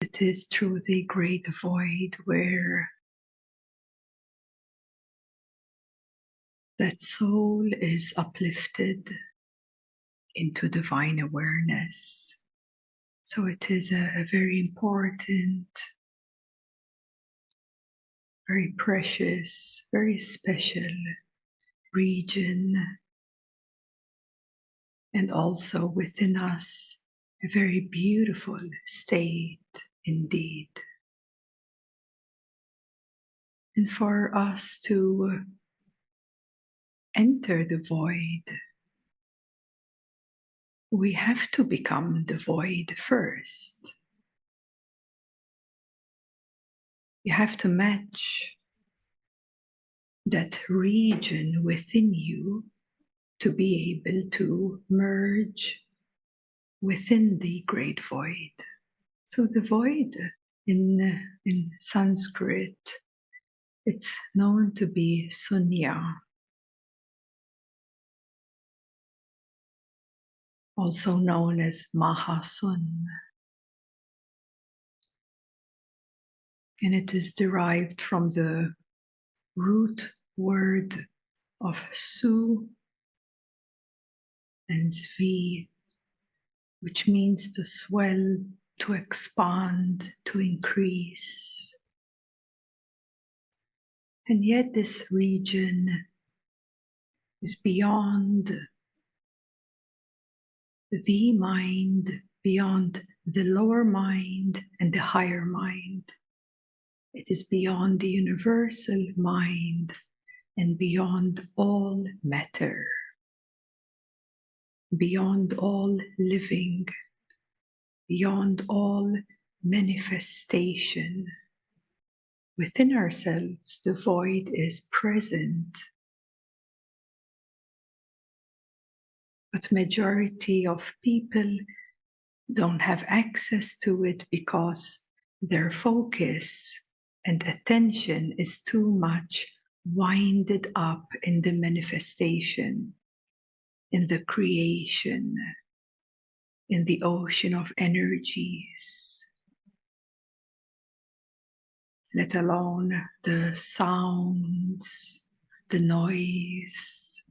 It is through the great void where that soul is uplifted into divine awareness. So it is a very important, very precious, very special region, and also within us, a very beautiful state indeed. And for us to enter the void, we have to become the void first. You have to match that region within you to be able to merge within the great void. So the void in Sanskrit, it's known to be Sunya, also known as Mahasunya. And it is derived from the root word of Su and Svi, which means to swell, to expand, to increase. And yet this region is beyond the mind, beyond the lower mind and the higher mind. It is beyond the universal mind and beyond all matter, beyond all living, beyond all manifestation. Within ourselves, the void is present. But majority of people don't have access to it because their focus and attention is too much winded up in the manifestation, in the creation, in the ocean of energies, let alone the sounds, the noise,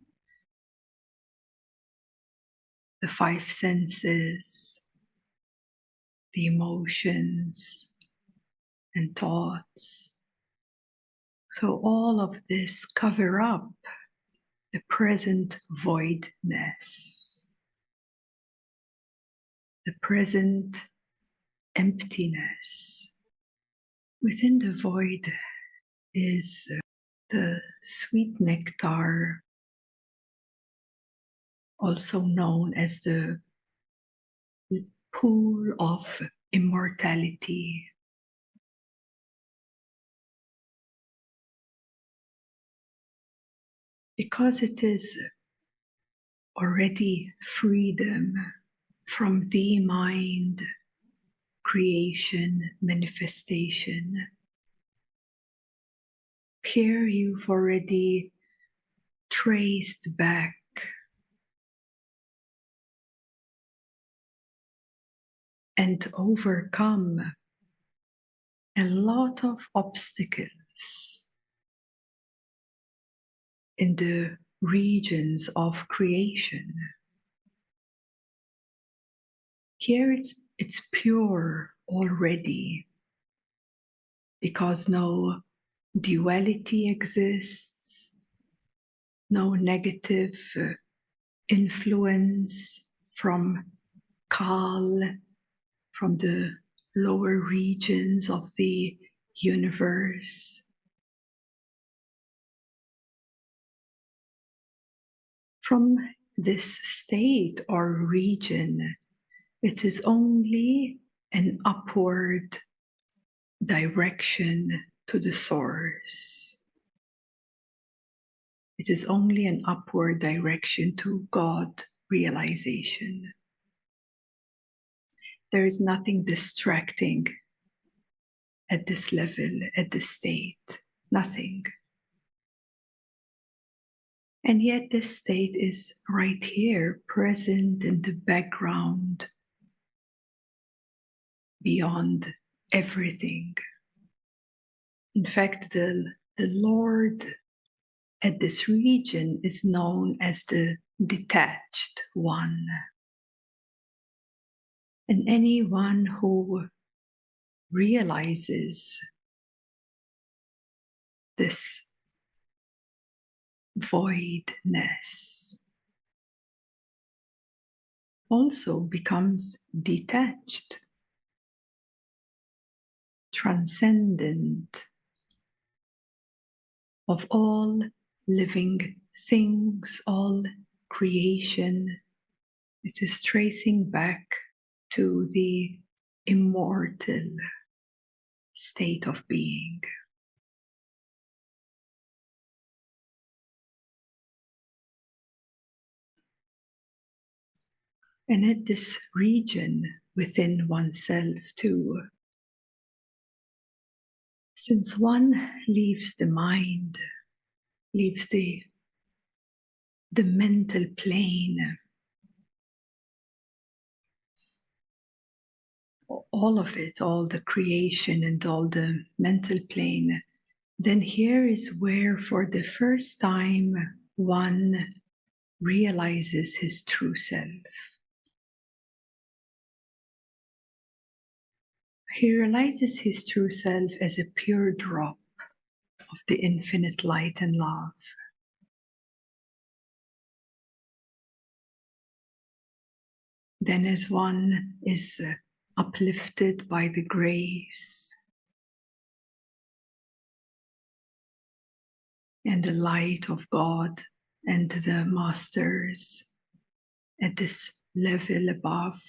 the five senses, the emotions and thoughts. So all of this cover up the present voidness, the present emptiness. Within the void is the sweet nectar, also known as the pool of immortality. Because it is already freedom from the mind, creation, manifestation. Here you've already traced back and overcome a lot of obstacles in the regions of creation. Here it's pure already because no duality exists, no negative influence from Kal, from the lower regions of the universe. From this state or region, it is only an upward direction to the source. It is only an upward direction to God realization. There is nothing distracting at this level, at this state, nothing. And yet this state is right here, present in the background, beyond everything. In fact, the Lord at this region is known as the detached one. And anyone who realizes this voidness also becomes detached, transcendent of all living things, all creation. It is tracing back to the immortal state of being. And at this region within oneself too, since one leaves the mind, leaves the mental plane, all of it, all the creation and all the mental plane, then here is where for the first time one realizes his true self. He realizes his true self as a pure drop of the infinite light and love. Then as one is uplifted by the grace and the light of God and the masters at this level above,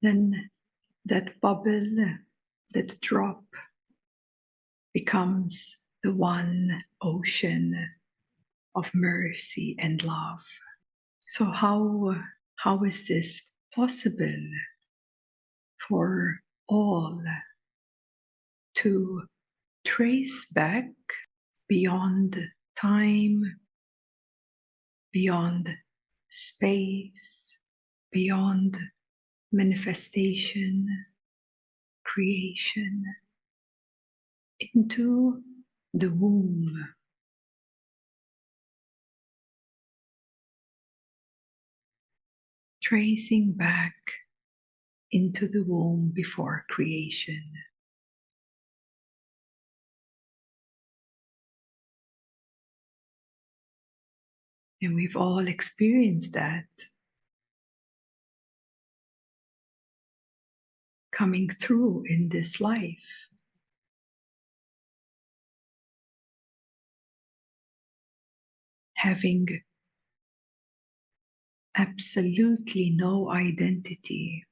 then that bubble, that drop becomes the one ocean of mercy and love. So how is this possible for all to trace back beyond time, beyond space, beyond manifestation, creation, into the womb? Tracing back into the womb before creation. And we've all experienced that. Coming through in this life. Having absolutely no identity,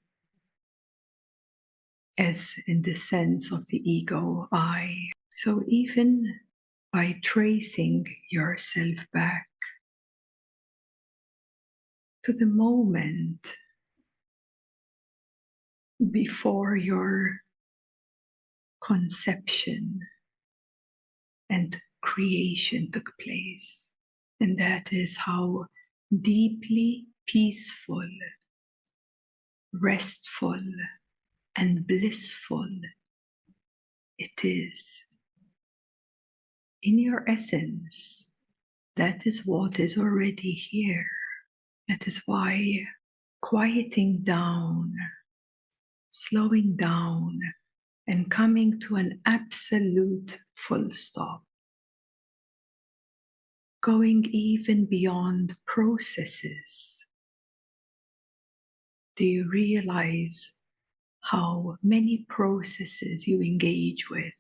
as in the sense of the ego I. So even by tracing yourself back to the moment before your conception and creation took place, and that is how deeply peaceful, restful, and blissful it is. In your essence, that is what is already here. That is why quieting down, slowing down, and coming to an absolute full stop, going even beyond processes. Do you realize how many processes you engage with?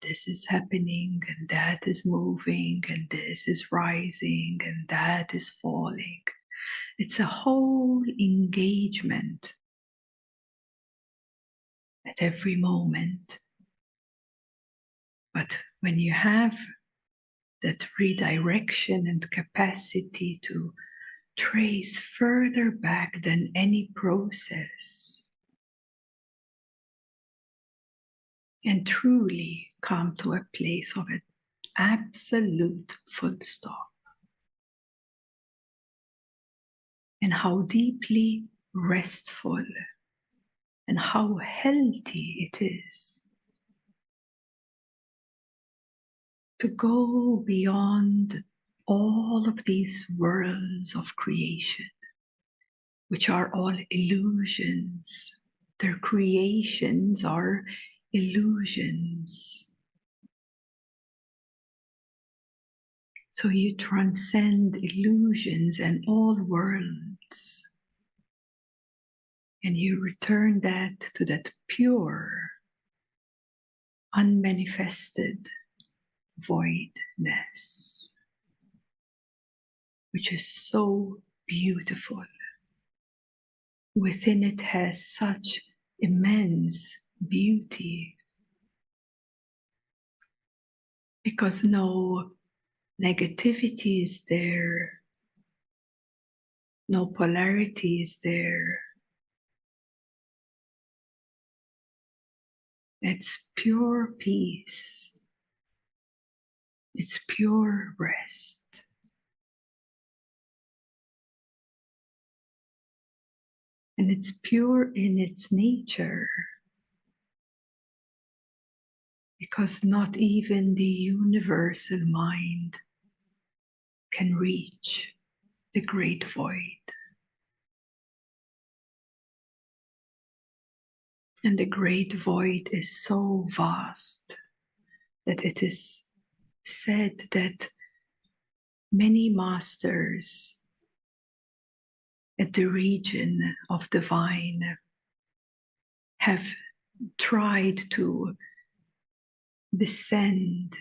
This is happening, and that is moving, and this is rising, and that is falling. It's a whole engagement at every moment. But when you have that redirection and capacity to trace further back than any process, and truly come to a place of an absolute full stop. And how deeply restful and how healthy it is to go beyond all of these worlds of creation, which are all illusions. Their creations are illusions. So you transcend illusions and all worlds, and you return that to that pure, unmanifested voidness, which is so beautiful. Within it has such immense beauty, because no negativity is there, no polarity is there. It's pure peace. It's pure rest. And it's pure in its nature, because not even the universal mind can reach the great void. And the great void is so vast that it is said that many masters at the region of divine have tried to descend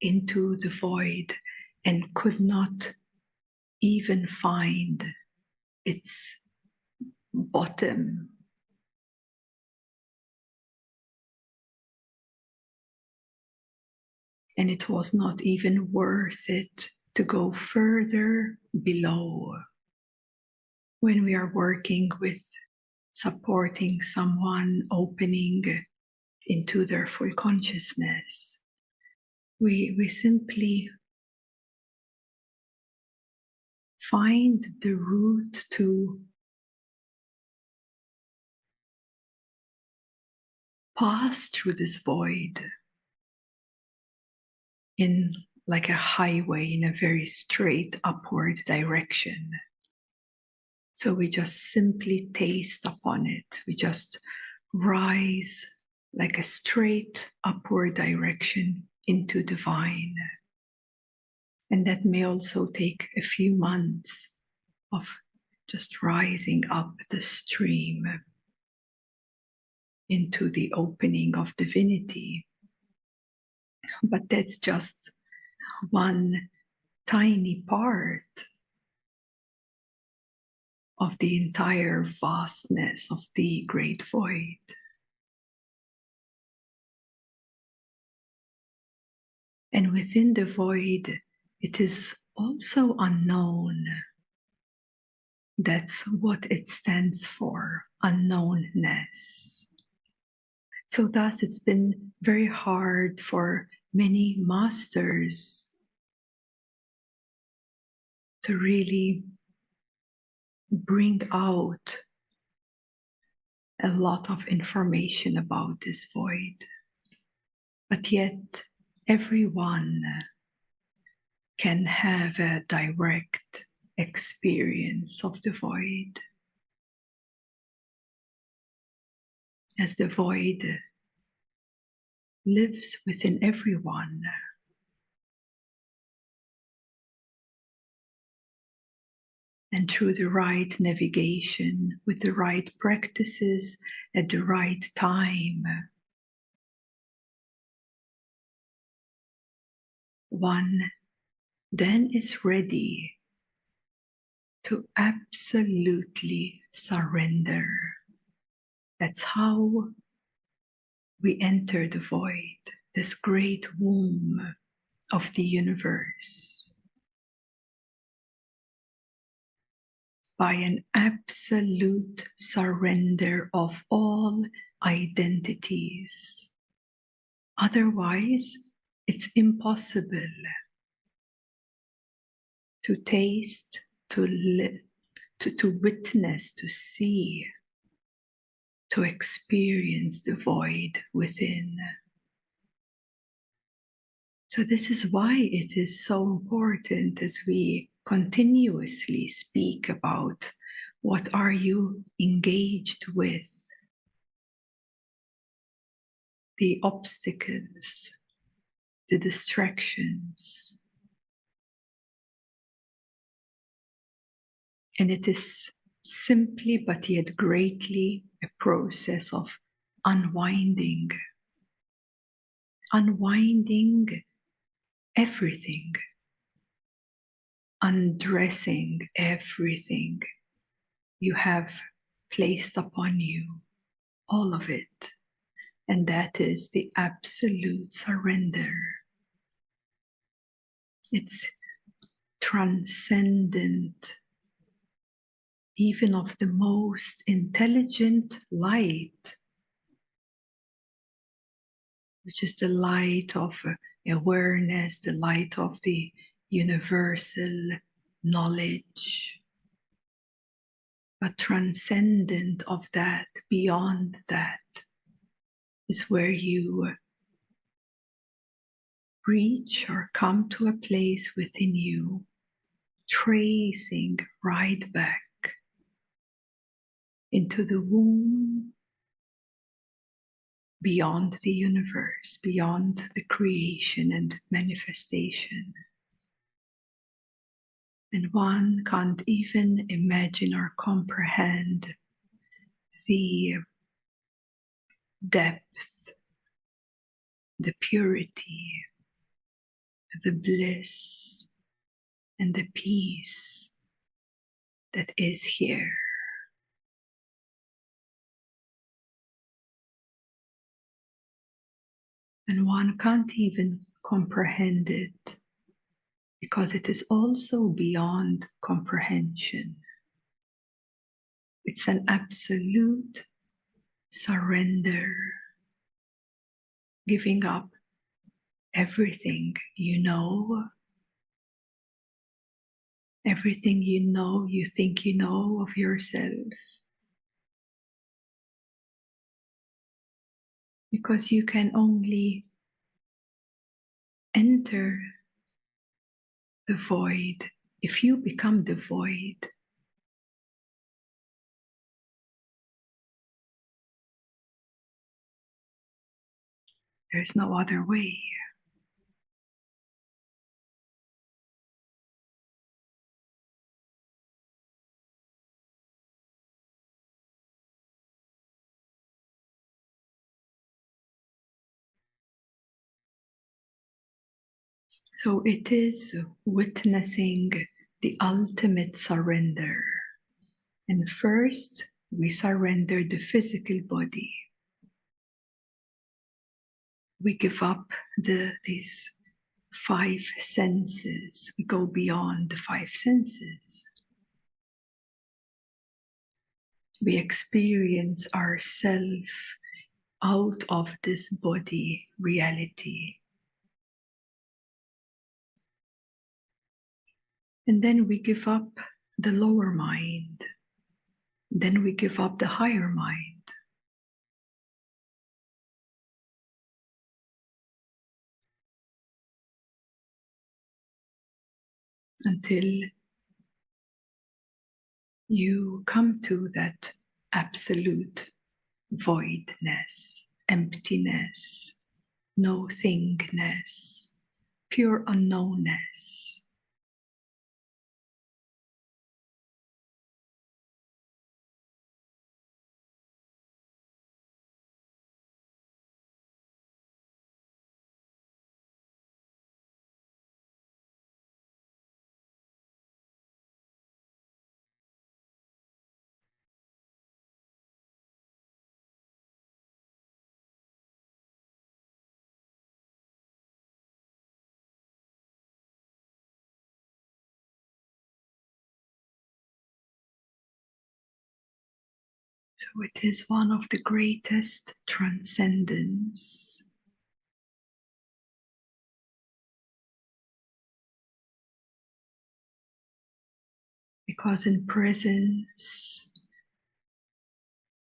into the void and could not even find its bottom. And it was not even worth it to go further below. When we are working with supporting someone opening into their full consciousness, we simply find the route to pass through this void in like a highway in a very straight upward direction. So we just simply taste upon it. We just rise like a straight upward direction into divine. And that may also take a few months of just rising up the stream into the opening of divinity. But that's just one tiny part of the entire vastness of the great void. And within the void, it is also unknown. That's what it stands for, unknownness. So thus it's been very hard for many masters to really bring out a lot of information about this void. But yet everyone can have a direct experience of the void, as the void lives within everyone. And through the right navigation, with the right practices at the right time, one then is ready to absolutely surrender. That's how we enter the void, this great womb of the universe, by an absolute surrender of all identities. Otherwise, it's impossible to taste, to live, to witness, to see to experience the void within. So this is why it is so important as we continuously speak about what are you engaged with, the obstacles, the distractions. And it is simply but yet greatly a process of unwinding everything, undressing everything you have placed upon you, all of it. And that is the absolute surrender. It's transcendent, even of the most intelligent light, which is the light of awareness, the light of the universal knowledge. But transcendent of that, beyond that, is where you reach or come to a place within you, tracing right back into the womb, beyond the universe, beyond the creation and manifestation. And one can't even imagine or comprehend the depth, the purity, the bliss, and the peace that is here. And one can't even comprehend it because it is also beyond comprehension. It's an absolute surrender, giving up everything you know, everything you know, you think you know of yourself. Because you can only enter the void if you become the void. There's no other way. So it is witnessing the ultimate surrender. And first, we surrender the physical body. We give up these five senses. We go beyond the five senses. We experience ourselves out of this body reality. And then we give up the lower mind. Then we give up the higher mind. Until you come to that absolute voidness, emptiness, nothingness, pure unknownness. So it is one of the greatest transcendence. Because in presence,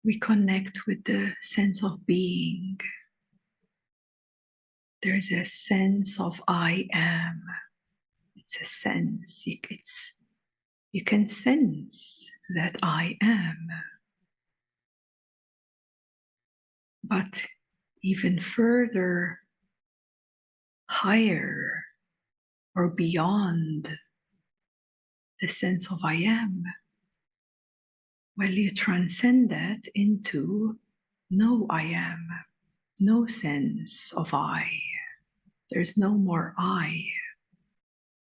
we connect with the sense of being. There's a sense of I am. It's a sense. You can sense that I am. But even further, higher or beyond the sense of I am, well, you transcend that into no I am, no sense of I. There's no more I.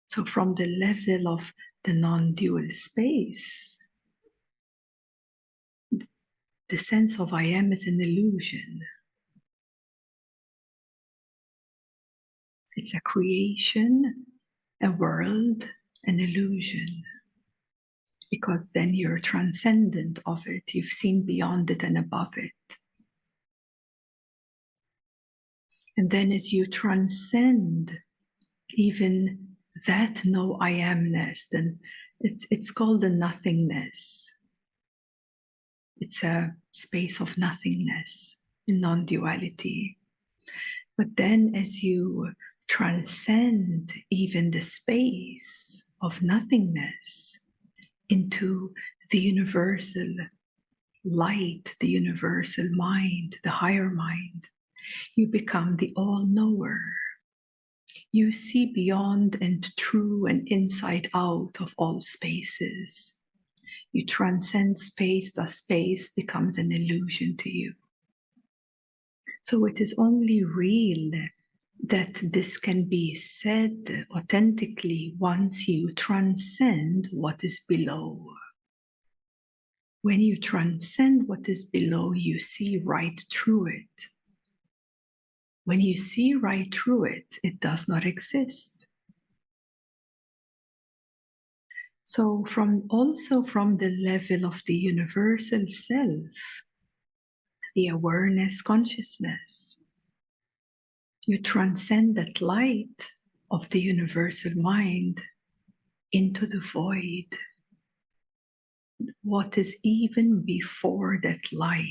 So from the level of the non-dual space, the sense of I am is an illusion. It's a creation, a world, an illusion. Because then you're transcendent of it. You've seen beyond it and above it. And then as you transcend even that no I amness, then it's called the nothingness. It's a space of nothingness in non-duality. But then as you transcend even the space of nothingness into the universal light, the universal mind, the higher mind, you become the all-knower. You see beyond and through and inside out of all spaces. You transcend space, thus space becomes an illusion to you. So it is only real that this can be said authentically once you transcend what is below. When you transcend what is below, you see right through it. When you see right through it, it does not exist. So also from the level of the universal self, the awareness consciousness, you transcend that light of the universal mind into the void. What is even before that light?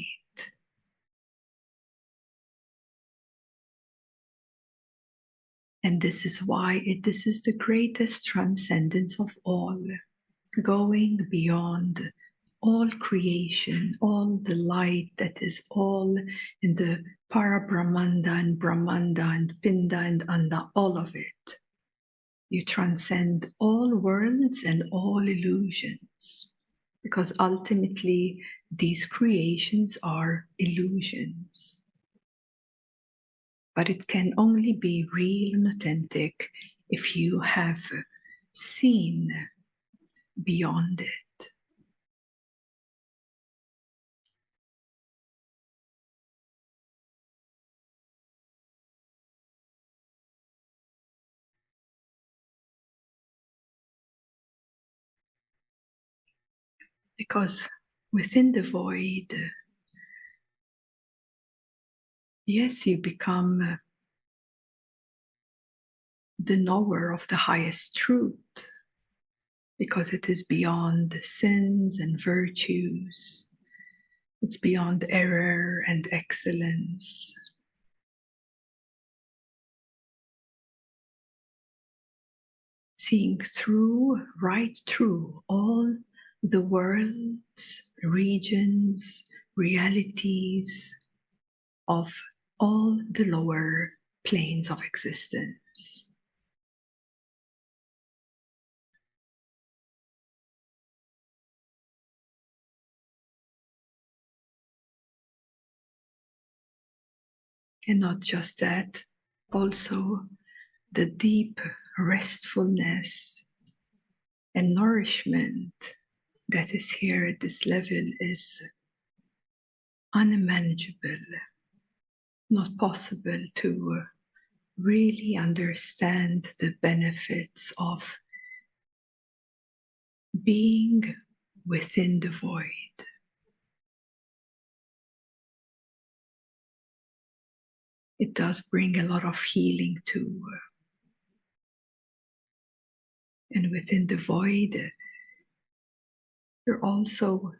And this is why this is the greatest transcendence of all, going beyond all creation, all the light that is all in the para-brahmanda and brahmanda and pinda and anda, all of it. You transcend all worlds and all illusions, because ultimately these creations are illusions. But it can only be real and authentic if you have seen beyond it. Because within the void, yes, you become the knower of the highest truth, because it is beyond sins and virtues. It's beyond error and excellence. Seeing through, right through all the worlds, regions, realities of all the lower planes of existence. And not just that, also the deep restfulness and nourishment that is here at this level is unmanageable, not possible to really understand the benefits of being within the void. It does bring a lot of healing too. And within the void, you're also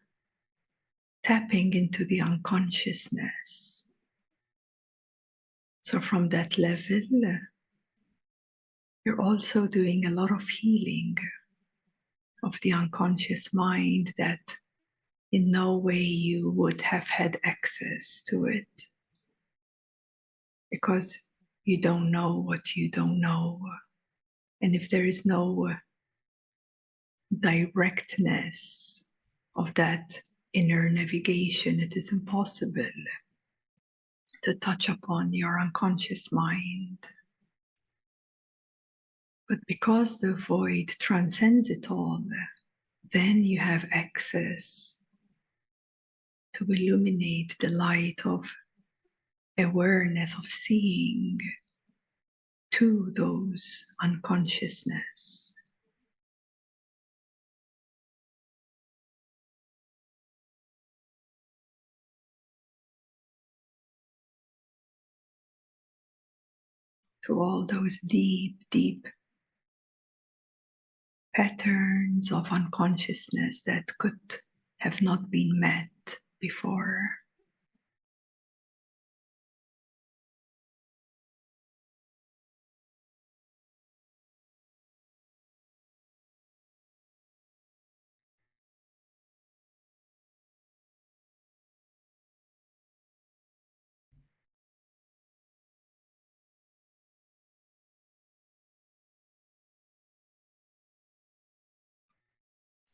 tapping into the unconsciousness. So from that level, you're also doing a lot of healing of the unconscious mind that in no way you would have had access to it, because you don't know what you don't know. And if there is no directness of that inner navigation, it is impossible to touch upon your unconscious mind. But because the void transcends it all, then you have access to illuminate the light of awareness, of seeing to those unconsciousness. To all those deep, deep patterns of unconsciousness that could have not been met before.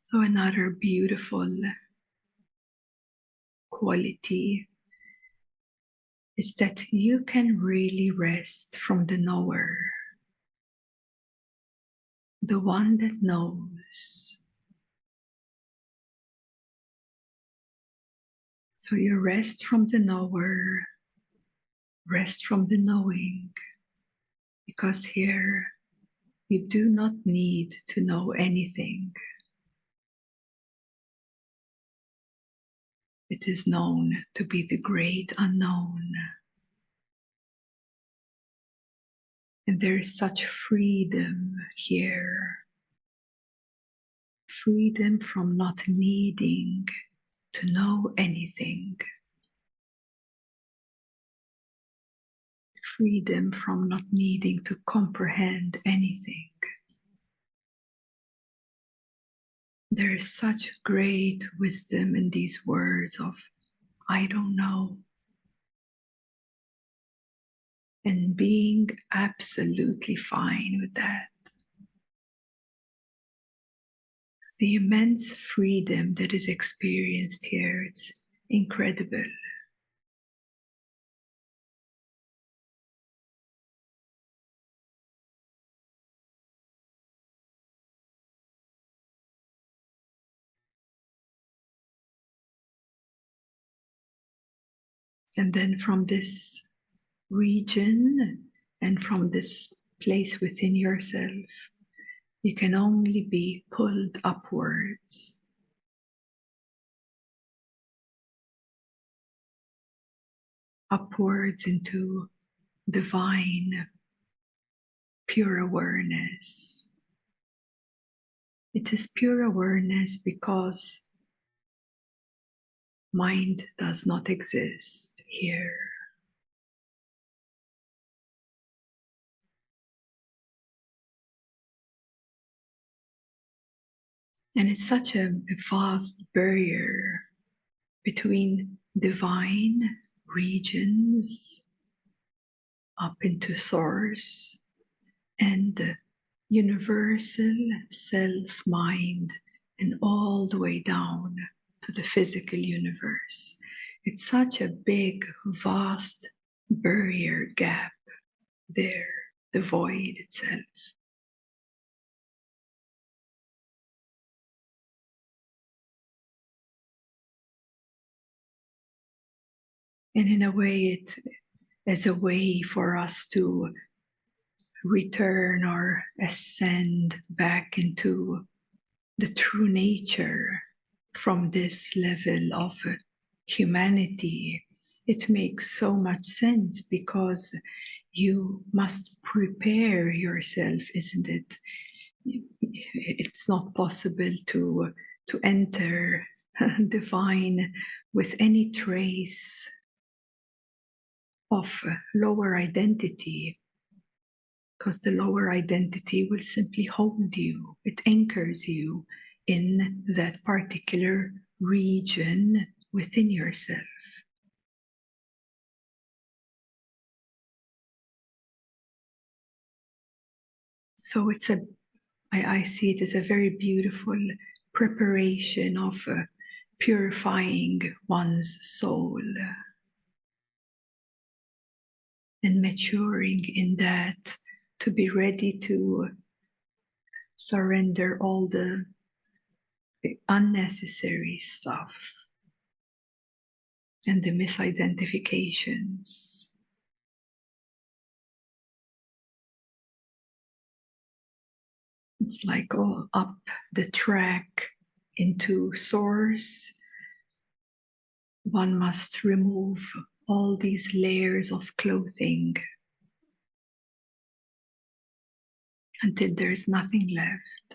So another beautiful quality is that you can really rest from the knower, the one that knows. So you rest from the knower, rest from the knowing, because here you do not need to know anything. It is known to be the great unknown. And there is such freedom here. Freedom from not needing to know anything. Freedom from not needing to comprehend anything. There is such great wisdom in these words of, I don't know. And being absolutely fine with that. The immense freedom that is experienced here, it's incredible. And then from this region and from this place within yourself, you can only be pulled upwards. Upwards into divine, pure awareness. It is pure awareness because mind does not exist here. And it's such a vast barrier between divine regions up into source and universal self-mind and all the way down to the physical universe. It's such a big, vast barrier gap there, the void itself. And in a way, it is a way for us to return or ascend back into the true nature from this level of humanity. It makes so much sense because you must prepare yourself, isn't it? It's not possible to enter divine with any trace of lower identity, because the lower identity will simply hold you. It anchors you in that particular region within yourself. So I see it as a very beautiful preparation of purifying one's soul and maturing in that, to be ready to surrender all the unnecessary stuff and the misidentifications. It's like all up the track into source. One must remove all these layers of clothing until there's nothing left.